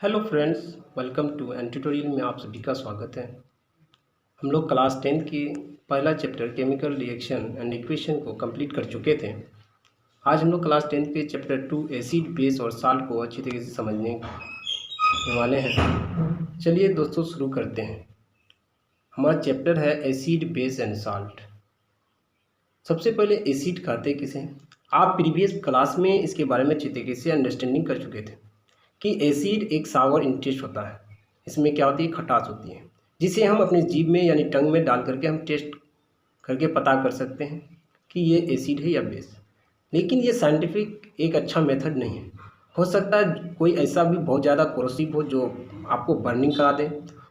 Hello friends, welcome to an tutorial में आप सभी का स्वागत है। हम लोग क्लास 10 की पहला chapter chemical reaction and equation को कंप्लीट कर चुके थे। आज हम लोग क्लास 10 के चैप्टर 2 एसिड बेस और साल्ट को अच्छी तरीके से समझने वाले हैं। चलिए दोस्तों शुरू करते हैं। हमारा चैप्टर है एसिड बेस एंड साल्ट। सबसे पहले एसिड कहते किसे? आप प्रीवियस क्लास में इसके बारे में अच्छी तरीके से अंडरस्टैंडिंग कर चुके थे कि एसिड एक सावर इंटेस्ट होता है। इसमें क्या होती है? खटास होती है, जिसे हम अपनी जीभ में यानी टंग में डाल करके हम टेस्ट करके पता कर सकते हैं कि ये एसिड है या बेस। लेकिन ये साइंटिफिक एक अच्छा मेथड नहीं है। हो सकता है कोई ऐसा भी बहुत ज़्यादा कोरोसिव हो जो आपको बर्निंग करा दे,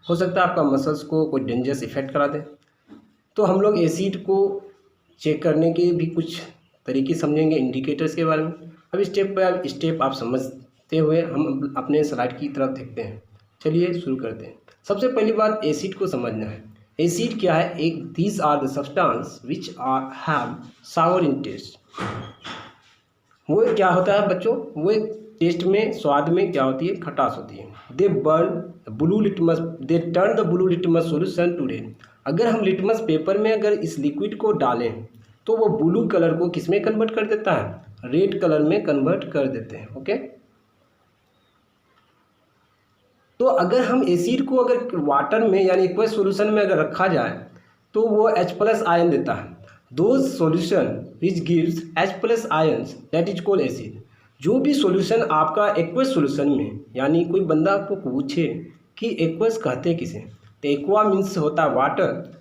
हो सकता है आपका मसल्स को कोई डेंजरस इफेक्ट करा दे। तो हम लोग एसिड को चेक करने के भी कुछ तरीके समझेंगे, इंडिकेटर्स के बारे में। अब स्टेप बाय स्टेप आप समझते हुए हम अपने स्लाइड की तरफ देखते हैं। चलिए शुरू करते हैं। सबसे पहली बात एसिड को समझना है। एसिड क्या है? एक these are the substance which are have sour in taste. वो क्या होता है बच्चों? वो एक टेस्ट में, स्वाद में क्या होती है? खटास होती है। They burn blue litmus, they turn the blue litmus solution to red. अगर हम लिटमस पेपर में अगर इस लिक्विड को डालें तो वो ब्लू कलर को किस में कन्वर्ट कर देता है? रेड कलर में कन्वर्ट कर देते हैं। ओके, तो अगर हम एसिड को अगर वाटर में यानी एक्वस सॉल्यूशन में अगर रखा जाए तो वो H+ आयन देता है। Those solution which gives H+ ions that is called acid. जो भी सॉल्यूशन आपका एक्वस सॉल्यूशन में, यानी कोई बंदा आपको पूछे कि एक्वस कहते किसे, तो एक्वा मीन्स होता है वाटर।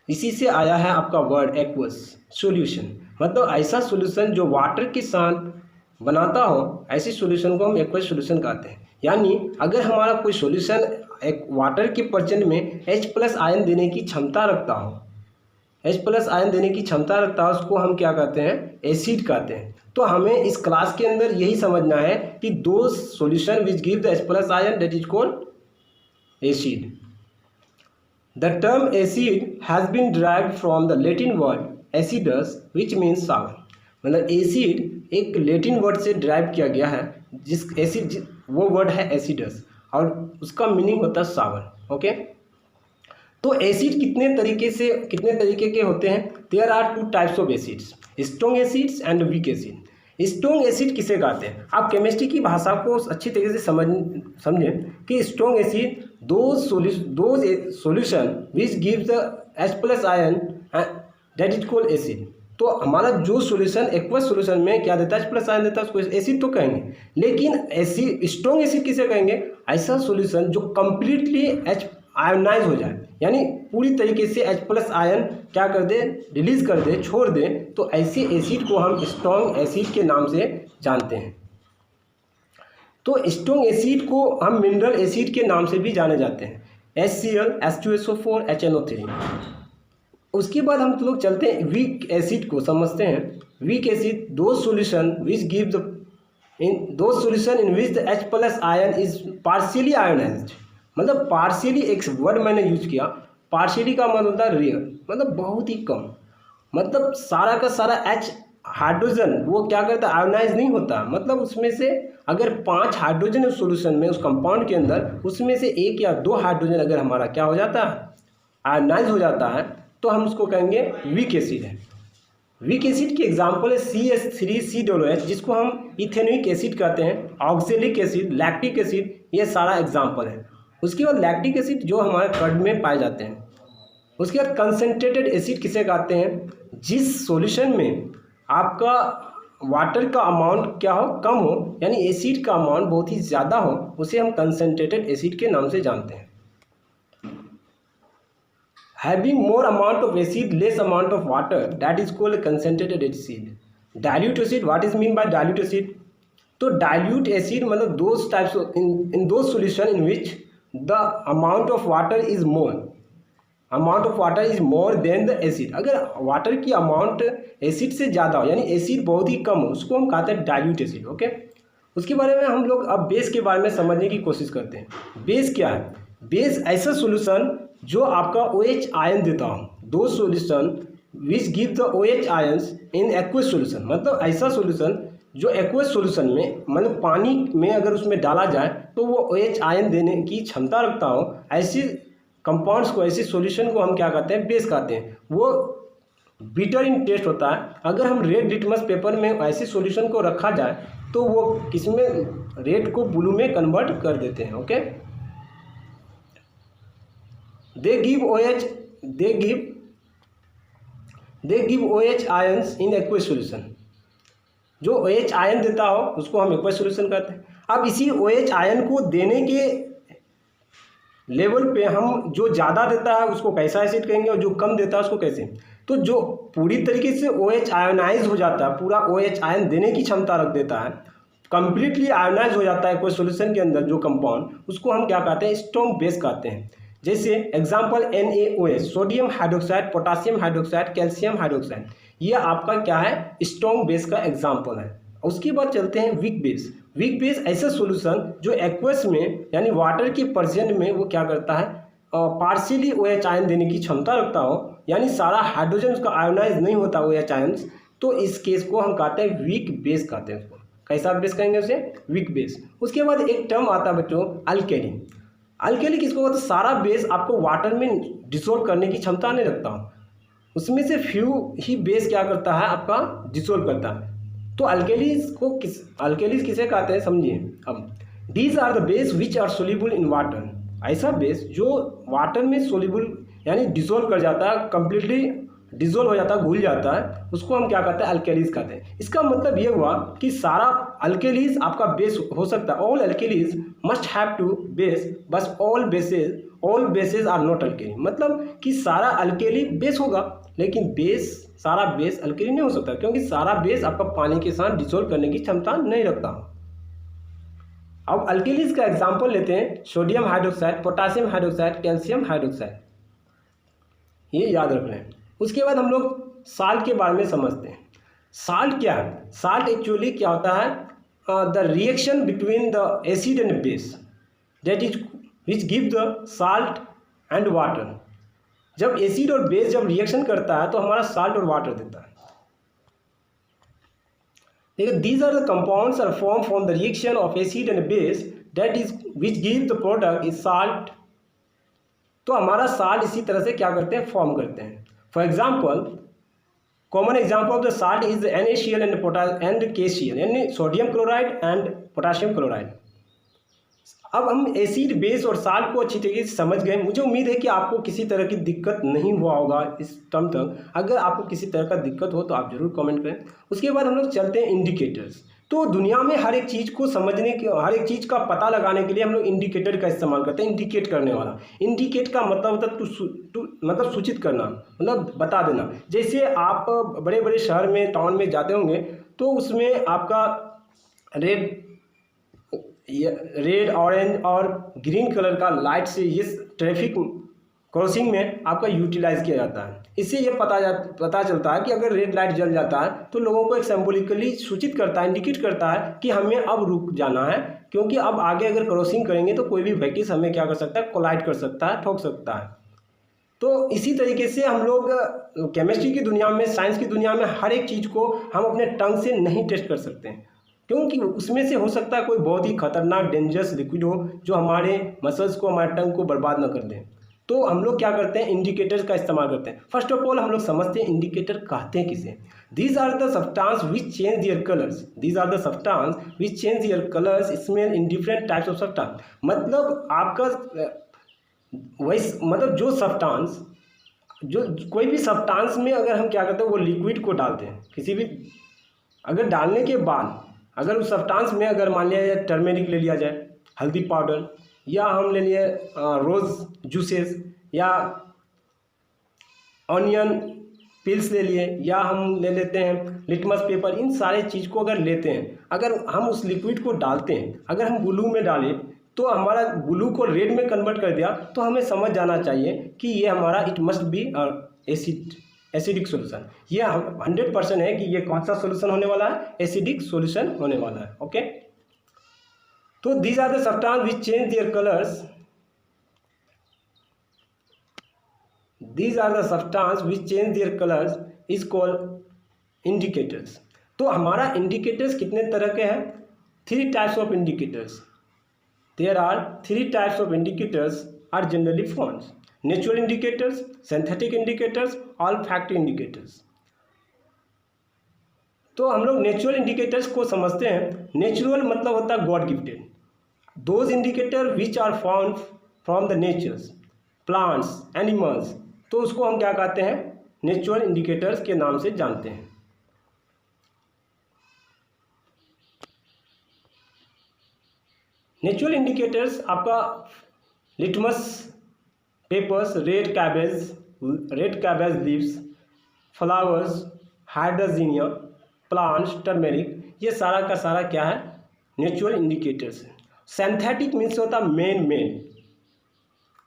इसी से आया है आपका वर्ड एक्वस सॉल्यूशन। मतलब ऐसा सॉल्यूशन जो वाटर के साथ बनाता हो, ऐसी सॉल्यूशन को हम एक्वस सॉल्यूशन कहते हैं। यानी अगर हमारा कोई सॉल्यूशन एक वाटर के परसेंट में H+ आयन देने की क्षमता रखता हो, H+ आयन देने की क्षमता रखता है, उसको हम क्या कहते हैं? एसिड कहते हैं। तो हमें इस क्लास के अंदर यही समझना है कि दो solution which give the H+ ion that is called acid. The term acid has been derived from the Latin word acidus which means sour। मतलब एसिड एक लेटिन वर्ड से डिराइव किया गया है, जिस एसिड वो वर्ड है एसिडस, और उसका मीनिंग होता है सावर। ओके, तो एसिड कितने तरीके के होते हैं? There are 2 types of acids, strong acids and weak acid. Strong acid किसे कहते हैं? आप केमिस्ट्री की भाषा को अच्छी तरीके से समझें कि स्ट्रॉन्ग एसिड दो solution which gives the H+ ion that is called acid. तो हमारा जो सॉल्यूशन एक्वस सॉल्यूशन में क्या देता है? H+ आयन देता है, उसको एसिड तो कहेंगे। लेकिन एसिड, स्ट्रॉन्ग एसिड किसे कहेंगे? ऐसा सॉल्यूशन जो कंप्लीटली आयोनाइज हो जाए, यानी पूरी तरीके से H+ आयन क्या कर दे? रिलीज कर दे, छोड़ दे। तो ऐसे एसिड को हम स्ट्रॉन्ग एसिड के नाम से जानते हैं। तो स्ट्रॉन्ग एसिड को हम मिनरल एसिड के नाम से भी जाने जाते हैं, HCl, H2SO4, HNO3। उसके बाद हम लोग चलते हैं वीक एसिड को समझते हैं। वीक एसिड दो सॉल्यूशन विच गिव द दो solution in which the H+ ion is partially ionised. मतलब पार्शियली एक वर्ड मैंने यूज किया, पार्शियली का मतलब होता है रेयर, मतलब बहुत ही कम। मतलब सारा का सारा H हाइड्रोजन वो क्या करता है? आयोनाइज नहीं होता। मतलब उसमें से अगर 5 हाइड्रोजन उस सॉल्यूशन में, उस कंपाउंड के अंदर, उसमें से 1 या 2 हाइड्रोजन अगर हमारा क्या हो जाता है? आयोनाइज हो जाता है, तो हम उसको कहेंगे वीक एसिड है। वीक एसिड की एग्जांपल है CH3COOH, जिसको हम इथेनोइक एसिड कहते हैं, ऑक्जेलिक एसिड, लैक्टिक एसिड, ये सारा एग्जांपल है। उसके बाद लैक्टिक एसिड जो हमारे कर्ड में पाए जाते हैं। उसके बाद कंसनट्रेटेड एसिड किसे कहते हैं? जिस सॉल्यूशन में आपका वाटर का अमाउंट क्या हो? कम हो, यानी एसिड का अमाउंट बहुत ही ज़्यादा हो, उसे हम कंसनट्रेटेड एसिड के नाम से जानते हैं। Having more amount of acid, less amount of water, that is called concentrated acid। Dilute acid, what is mean by dilute acid? तो dilute acid मतलब those types of in those solution in which the amount of water is more than the acid। अगर water की amount acid से ज़्यादा हो, यानी acid बहुत ही कम हो, उसको हम कहते हैं डाइल्यूट एसिड। ओके, उसके बारे में हम लोग अब बेस के बारे में समझने की कोशिश करते हैं। बेस क्या है? बेस ऐसा सॉल्यूशन जो आपका OH आयन देता हो। दो solution which give the OH ions in aqueous solution, मतलब ऐसा सॉल्यूशन जो एक्वस सॉल्यूशन में मतलब पानी में अगर उसमें डाला जाए तो वो OH आयन देने की क्षमता रखता हो, ऐसी कंपाउंड्स को, ऐसी सॉल्यूशन को हम क्या कहते हैं, बेस कहते हैं। वो बिटर इन टेस्ट होता है। अगर हम रेड लिटमस पेपर में ऐसी सॉल्यूशन को रखा जाए तो वो किसमें, रेड को ब्लू में कन्वर्ट कर देते हैं। Okay, they give OH ions in aqueous solution. जो OH आयन देता हो उसको हम एक्वस सॉल्यूशन कहते हैं। अब इसी OH आयन को देने के लेवल पे हम, जो ज़्यादा देता है उसको कैसा एसिड कहेंगे और जो कम देता है उसको कैसे। तो जो पूरी तरीके से OH आयोनाइज हो जाता है, पूरा OH आयन देने की क्षमता रख देता है, कंप्लीटली आयोनाइज हो जाता है कोई सॉल्यूशन के अंदर जो कंपाउंड, उसको हम क्या कहते हैं, स्ट्रॉन्ग बेस कहते हैं। जैसे example NaOH, sodium hydroxide, potassium hydroxide, calcium hydroxide, ये आपका क्या है, स्ट्रॉन्ग बेस का एग्जांपल है। उसके बाद चलते हैं वीक बेस। वीक बेस ऐसा सॉल्यूशन जो एक्वस में यानी वाटर के प्रेजेंट में वो क्या करता है, पार्शियली OH आयन देने की क्षमता रखता हो, यानी सारा हाइड्रोजन उसका आयोनाइज नहीं होता OH आयन्स, तो इस केस को हम कहते हैं वीक बेस कहते हैं। उसको कैसा बेस कहेंगे, उसे वीक बेस। उसके बाद एक टर्म आता है बच्चों, अल्केली। अल्केली किसको कहते हैं, सारा बेस आपको वाटर में डिसोल्व करने की क्षमता नहीं रखता हो, उसमें से फ्यू ही बेस क्या करता है, आपका डिसोल्व करता है। तो अल्केलीज किसे कहते हैं समझिए। अब these are the base which are soluble in water. ऐसा बेस जो वाटर में सोल्यूबल यानी डिसोल्व कर जाता है, कंप्लीटली डिसोल्व हो जाता है, घुल जाता है, उसको हम क्या कहते हैं, अल्केलीज कहते हैं। इसका मतलब ये हुआ कि सारा अल्केलीज आपका बेस हो सकता है। All alkalis must have to base, बस all bases are not alkali, मतलब कि सारा अल्केली बेस होगा लेकिन सारा बेस अल्केली नहीं हो सकता, क्योंकि सारा बेस आपका पानी के साथ डिसोल्व करने की क्षमता नहीं रखता। अब अल्केलीज का एग्जांपल लेते हैं, sodium hydroxide, potassium hydroxide, calcium hydroxide, ये याद रख लें। उसके बाद हम लोग साल्ट के बारे में समझते हैं। साल्ट क्या है, साल्ट एक्चुअली क्या होता है, the reaction between the acid and base, that is which give the salt and water. जब एसिड और बेस जब रिएक्शन करता है तो हमारा साल्ट और वाटर देता है। देखिए, these are the compounds are form from the reaction of acid and base, that is which give the product is salt. तो हमारा साल्ट इसी तरह से क्या करते हैं, फॉर्म करते हैं। For example, common example of the salt is NaCl and KCl, यानी sodium chloride and potassium chloride. अब हम एसिड, बेस और साल्ट को अच्छी तरीके से समझ गए। मुझे उम्मीद है कि आपको किसी तरह की दिक्कत नहीं हुआ होगा इस टर्म तक। अगर आपको किसी तरह का दिक्कत हो तो आप जरूर कमेंट करें। उसके बाद हम लोग चलते हैं इंडिकेटर्स। तो दुनिया में हर एक चीज़ को समझने के, हर एक चीज़ का पता लगाने के लिए हम लोग इंडिकेटर का इस्तेमाल करते हैं। इंडिकेट करने वाला, इंडिकेट का मतलब होता है मतलब सूचित करना, मतलब बता देना। जैसे आप बड़े बड़े शहर में, टाउन में जाते होंगे तो उसमें आपका रेड, ऑरेंज और ग्रीन कलर का लाइट से ये ट्रैफिक क्रॉसिंग में आपका यूटिलाइज किया जाता है। इससे ये पता चलता है कि अगर रेड लाइट जल जाता है तो लोगों को एक सिंबॉलिकली सूचित करता है, इंडिकेट करता है कि हमें अब रुक जाना है, क्योंकि अब आगे अगर क्रॉसिंग करेंगे तो कोई भी व्हीकल्स हमें क्या कर सकता है, कोलाइड कर सकता है, ठोक सकता है। तो इसी तरीके से हम लोग केमिस्ट्री की दुनिया में, साइंस की दुनिया में हर एक चीज़ को हम अपने टंग से नहीं टेस्ट कर सकते हैं, क्योंकि उसमें से हो सकता है कोई बहुत ही खतरनाक डेंजरस लिक्विड हो जो हमारे मसल्स को, हमारे टंग को बर्बाद ना कर दें। तो हम लोग क्या करते हैं, इंडिकेटर्स का इस्तेमाल करते हैं। फर्स्ट ऑफ ऑल हम लोग समझते हैं इंडिकेटर कहते हैं किसे। These are the substance which change their colours, these are the substance which change their colours, smell in different types of substance. मतलब आपका मतलब जो सब्सटेंस, जो कोई भी सब्सटेंस में अगर हम क्या करते हैं, वो लिक्विड को डालते हैं किसी भी, अगर डालने के बाद अगर उस सब्सटेंस में अगर मान लिया टर्मेरिक ले लिया जाए, हल्दी पाउडर, या हम ले लिए रोज़ जूसेस, या ऑनियन पिल्स ले लिए, या हम ले लेते हैं लिटमस पेपर, इन सारे चीज़ को अगर लेते हैं, अगर हम उस लिक्विड को डालते हैं, अगर हम ब्लू में डालें तो हमारा ब्लू को रेड में कन्वर्ट कर दिया, तो हमें समझ जाना चाहिए कि ये हमारा it must be acidic solution. ये 100% है कि ये कौन सा सॉल्यूशन होने वाला है, एसिडिक सॉल्यूशन होने वाला है। ओके, तो these are the substance which change their colours, these are the substance which change their colors is called indicators. तो हमारा इंडिकेटर्स कितने तरह के हैं? 3 types of indicators. There are 3 types of indicators are generally found: natural indicators, synthetic indicators, olfactory indicators. तो हम लोग natural indicators को समझते हैं। नेचुरल मतलब होता है god gifted, those indicator which are found from the natures, plants, animals. तो उसको हम क्या कहते हैं? नेचुरल इंडिकेटर्स के नाम से जानते हैं। नेचुरल इंडिकेटर्स आपका litmus papers, red cabbage leaves, flowers, hydrangea, plants, turmeric, ये सारा का सारा क्या है? नेचुरल इंडिकेटर्स है। सिंथेटिक मीन्स होता है मेन,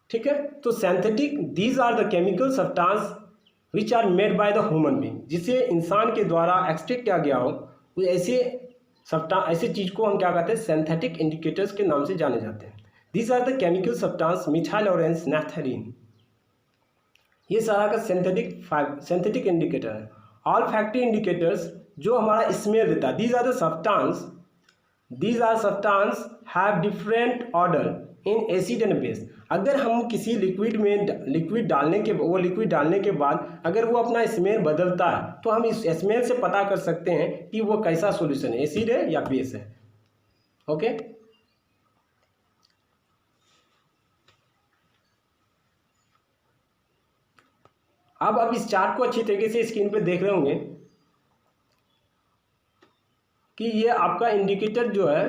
ठीक है। तो synthetic, these are the chemical substance which are made by the human being, जिसे इंसान के द्वारा एक्सट्रैक्ट किया गया हो, वो ऐसे चीज़ को हम क्या कहते हैं? सिंथेटिक इंडिकेटर्स के नाम से जाने जाते हैं। These are the chemical substance methyl orange, naphthalene, ये सारा का सिंथेटिक इंडिकेटर है। ऑल्फैक्टरी इंडिकेटर्स जो हमारा स्मेल देता है, these are substance have different order in acid and base. अगर हम किसी लिक्विड डालने के बाद अगर वो अपना स्मेल बदलता है तो हम इस स्मेल से पता कर सकते हैं कि वो कैसा सॉल्यूशन है, एसिड है या बेस है। ओके, अब इस चार्ट को अच्छी तरीके से स्क्रीन पे देख रहे होंगे कि ये आपका इंडिकेटर जो है,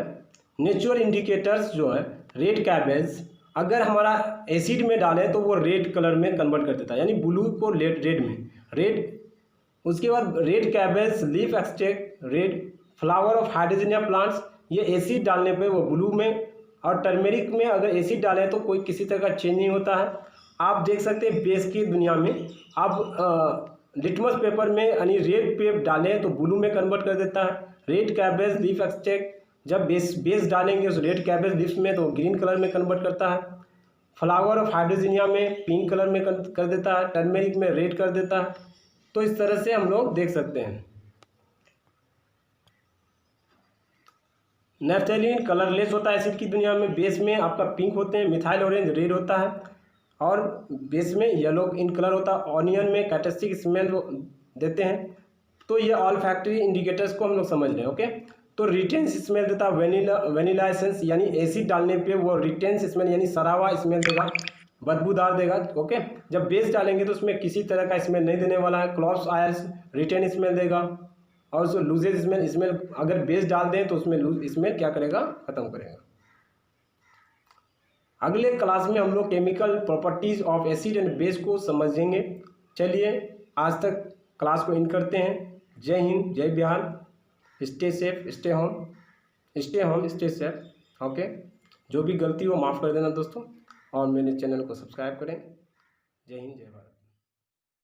नेचुरल इंडिकेटर्स जो है, रेड कैबेज अगर हमारा एसिड में डालें तो वो रेड कलर में कन्वर्ट कर देता है, यानी ब्लू को रेड में। उसके बाद red cabbage leaf extract red, flower of hydrangea plants, ये एसिड डालने पे वो ब्लू में, और टर्मेरिक में अगर एसिड डालें तो कोई किसी तरह का चेंज नहीं होता है। आप देख सकते हैं बेस की दुनिया में, आप लिटमस पेपर में यानी रेड पे डालें तो ब्लू में कन्वर्ट कर देता है। रेड कैबेज लीफ एक्सट्रैक्ट जब बेस डालेंगे उस रेड कैबेज लीफ में तो ग्रीन कलर में कन्वर्ट करता है। फ्लावर ऑफ हाइड्रोजीनिया में पिंक कलर में कर देता है, टर्मेरिक में रेड कर देता है। तो इस तरह से हम लोग देख सकते हैं। नैफ्थलीन कलरलेस होता है एसिड की दुनिया में, बेस में आपका पिंक होते हैं, मिथाइल ऑरेंज रेड होता है, और बेस में येलो इन कलर होता है। ऑनियन में कैरेक्टरिस्टिक स्मेल देते हैं। तो ये ऑल्फैक्टरी इंडिकेटर्स को हम लोग समझ रहे हैं। ओके, तो रिटेंस स्मेल देता है वेनिला एसेंस, यानी एसिड डालने पे वो रिटेंस स्मेल यानी सरावा स्मेल देगा, बदबूदार देगा। ओके, जब बेस डालेंगे तो उसमें किसी तरह का स्मेल नहीं देने वाला है। क्लॉव्स आयल्स रिटेन स्मेल देगा, और जो लूजेज स्मेल अगर बेस डाल दें तो उसमें लूज स्मेल क्या करेगा? खत्म करेगा। अगले क्लास में हम लोग chemical properties of acid and base को समझेंगे। चलिए आज तक क्लास को एंड करते हैं। जय हिंद, जय Bihar. Stay safe, stay home, stay safe. Okay, जो भी गलती हो माफ़ कर देना दोस्तों, और मेरे चैनल को सब्सक्राइब करें। जय हिंद, जय भारत।